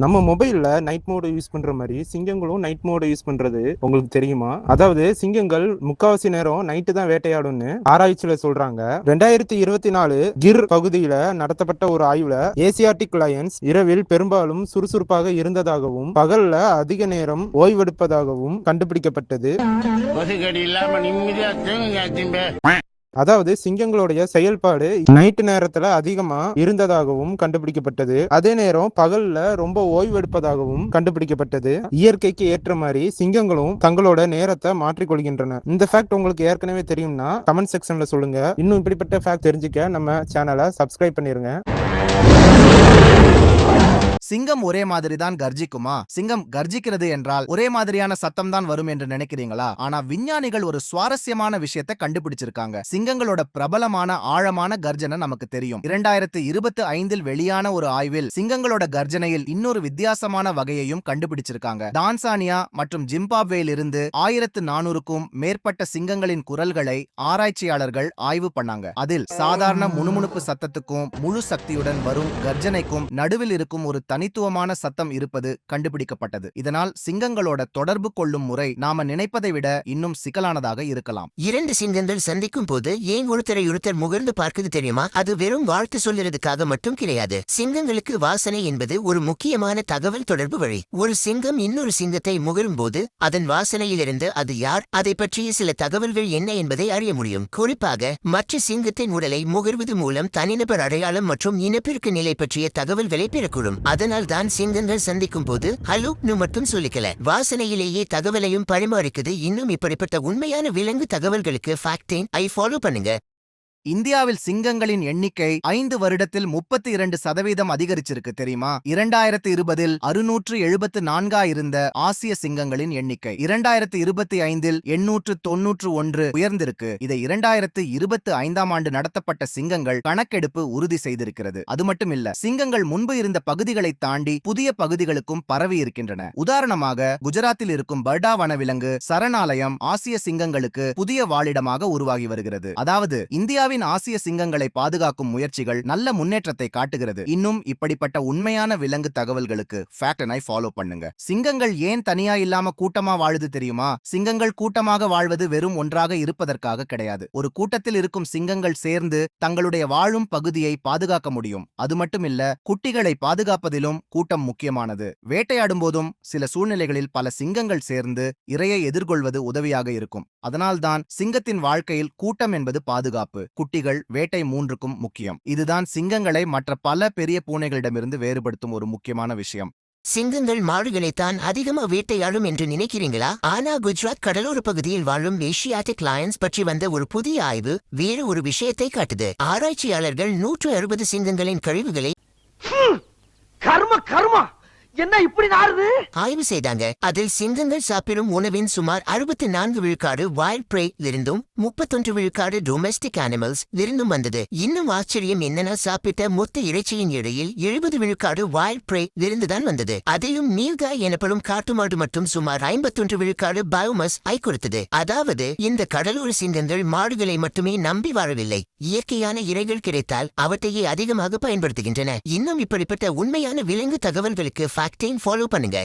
நம்ம மொபைல்ல night mode use பண்ற மாதிரி சிங்கங்களும் நைட் மோடு யூஸ் பண்றது உங்களுக்கு தெரியுமா? அதாவது சிங்கங்கள் முக்காவாசி நேரம் நைட்டு தான் வேட்டையாடும்னு ஆராய்ச்சியில சொல்றாங்க. 2024 கிர் பகுதியில நடத்தப்பட்ட ஒரு ஆய்வுல ஏசியாட்டிக் லயன்ஸ் இரவில் பெரும்பாலும் சுறுசுறுப்பாக இருந்ததாகவும் பகல்ல அதிக நேரம் ஓய்வெடுப்பதாகவும் கண்டுபிடிக்கப்பட்டது. அதாவது சிங்கங்களுடைய செயல்பாடு நைட்டு நேரத்துல அதிகமா இருந்ததாகவும் கண்டுபிடிக்கப்பட்டது. அதே நேரம் பகல்ல ரொம்ப ஓய்வெடுப்பதாகவும் கண்டுபிடிக்கப்பட்டது. இயற்கைக்கு ஏற்ற மாதிரி சிங்கங்களும் தங்களோட நேரத்தை மாற்றிக்கொள்கின்றன. இந்த ஃபேக்ட் உங்களுக்கு ஏற்கனவே தெரியும்னா கமெண்ட் செக்ஷன்ல சொல்லுங்க. இன்னும் இப்படிப்பட்ட ஃபேக்ட் தெரிஞ்சுக்க நம்ம சேனலை சப்ஸ்கிரைப் பண்ணிருங்க. சிங்கம் ஒரே மாதிரி தான் கர்ஜிக்குமா? சிங்கம் கர்ஜிக்கிறது என்றால் ஒரே மாதிரியான சத்தம் தான் வரும் என்று நினைக்கிறீங்களா? ஆனா விஞ்ஞானிகள் ஒரு சுவாரஸ்யமான விஷயத்தை கண்டுபிடிச்சிருக்காங்க. சிங்கங்களோட பிரபலமான ஆழமான கர்ஜனை நமக்கு தெரியும். 2025 வெளியான ஒரு ஆய்வில் சிங்கங்களோட கர்ஜனையில் இன்னொரு வித்தியாசமான வகையையும் கண்டுபிடிச்சிருக்காங்க. டான்சானியா மற்றும் ஜிம்பாப்வேயில் இருந்து 1400க்கும் மேற்பட்ட சிங்கங்களின் குரல்களை ஆராய்ச்சியாளர்கள் ஆய்வு பண்ணாங்க. அதில் சாதாரண முணுமுணுப்பு சத்தத்துக்கும் முழு சக்தியுடன் வரும் கர்ஜனைக்கும் நடுவில் இருக்கும் ஒரு தனித்துவமான சத்தம் இருப்பது கண்டுபிடிக்கப்பட்டது. இதனால் சிங்கங்களோட தொடர்பு கொள்ளும் முறை நாம நினைப்பதை விட இன்னும் சிக்கலானதாக இருக்கலாம். இரண்டு சிங்கங்கள் சந்திக்கும் போது ஏன் ஒருத்தர் முகர்ந்து பார்க்குது தெரியுமா? அது வெறும் வாழ்த்து சொல்லுறதுக்காக மட்டும் கிடையாது. சிங்கங்களுக்கு வாசனை என்பது ஒரு முக்கியமான தகவல் தொடர்பு வழி. ஒரு சிங்கம் இன்னொரு சிங்கத்தை முகரும் போது அதன் வாசனையிலிருந்து அது யார், அதை பற்றிய சில தகவல்கள் என்ன என்பதை அறிய முடியும். குறிப்பாக மற்ற சிங்கத்தின் உடலை முகர்வது மூலம் தனிநபர் அடையாளம் மற்றும் இனப்பெருக்க நிலை பற்றிய தகவல்களை பெறக்கூடும். அதனால் தான் சிங்கங்கள் சந்திக்கும் போது ஹலோன்னு மட்டும் சொல்லிக்கல, வாசனையிலேயே தகவலையும் பரிமாறிக்குது. இன்னும் இப்படிப்பட்ட உண்மையான விலங்கு தகவல்களுக்கு ஃபேக்ட் ஐ ஃபாலோ பண்ணுங்க. இந்தியாவில் சிங்கங்களின் எண்ணிக்கை 5 வருடத்தில் 32% அதிகரிச்சிருக்கு தெரியுமா? 2020 674 இருந்த ஆசிய சிங்கங்களின் எண்ணிக்கை 2025 891 உயர்ந்திருக்கு. இதை 2025 ஆண்டு நடத்தப்பட்ட சிங்கங்கள் கணக்கெடுப்பு உறுதி செய்திருக்கிறது. அது மட்டுமில்ல, சிங்கங்கள் முன்பு இருந்த பகுதிகளை தாண்டி புதிய பகுதிகளுக்கும் பரவி இருக்கின்றன. உதாரணமாக குஜராத்தில் இருக்கும் பர்டா வனவிலங்கு சரணாலயம் ஆசிய சிங்கங்களுக்கு புதிய வாழிடமாக உருவாகி வருகிறது. அதாவது இந்தியாவின் ஆசிய சிங்கங்களை பாதுகாக்கும் முயற்சிகள் நல்ல முன்னேற்றத்தை காட்டுகிறது. இன்னும் இப்படிப்பட்ட உண்மையான விலங்கு தகவல்களுக்கு ஃபேக்ட் ஐ ஃபாலோ பண்ணுங்க. சிங்கங்கள் ஏன் தனியா இல்லாம கூட்டமா வாழுது தெரியுமா? சிங்கங்கள் கூட்டமாக வாழ்வது வெறும் ஒன்றாக இருப்பதற்காக கிடையாது. ஒரு கூட்டத்தில் இருக்கும் சிங்கங்கள் சேர்ந்து தங்களுடைய வாழும் பகுதியை பாதுகாக்க முடியும். அது மட்டுமில்ல, குட்டிகளை பாதுகாப்பதிலும் கூட்டம் முக்கியமானது. வேட்டையாடும் போதும் சில சூழ்நிலைகளில் பல சிங்கங்கள் சேர்ந்து இரையை எதிர்கொள்வது உதவியாக இருக்கும். அதனால்தான் சிங்கத்தின் வாழ்க்கையில் கூட்டம் என்பது பாதுகாப்பு, குட்டிகள், வேட்டை மூன்றுக்கும் முக்கியம். இதுதான் சிங்கங்களை மற்ற பல பெரிய பூனைகளிடமிருந்து வேறுபடுத்தும் ஒரு முக்கியமான விஷயம். சிங்கங்கள் மாடுகளைத்தான் அதிகமா வேட்டையாடும் என்று நினைக்கிறீங்களா? ஆனா குஜராத் கடலோர பகுதியில் வாழும் ஏசியாட்டிக் லயன்ஸ் பற்றி வந்த ஒரு புதிய ஆய்வு வேறு ஒரு விஷயத்தை காட்டுது. ஆராய்ச்சியாளர்கள் 160 சிங்கங்களின் கழிவுகளை என்ன இப்படி நாறுது ஆய்வு செய்தாங்க. அதில் சிங்கங்கள் சாப்பிடும் உணவின் சுமார் 64 விழுக்காடு வைல்ட் பிரே இருந்தும் 31 விழுக்காடு டொமெஸ்டிக் அனிமல்ஸ் இருந்தும் வந்தது. இன்னும் ஆச்சரியம் என்னன்னா, சாப்பிட்ட மொத்த இறைச்சியின் இடையில் 70 விழுக்காடு வைல்ட் பிரே இருந்துதான் வந்தது. அதையும் நீல்காய் எனப்படும் காட்டுமாடு மட்டும் சுமார் 51 விழுக்காடு பயோமஸ் ஐ கொடுத்தது. அதாவது இந்த கடலோர சிங்கங்கள் மாடுகளை மட்டுமே நம்பி வாழவில்லை, இயற்கையான இரைகள் கிடைத்தால் அவற்றையே அதிகமாக பயன்படுத்துகின்றன. இன்னும் இப்படிப்பட்ட உண்மையான விலங்கு தகவல்களுக்கு ஃபேக்ட் ஃபாலோ பண்ணுங்க.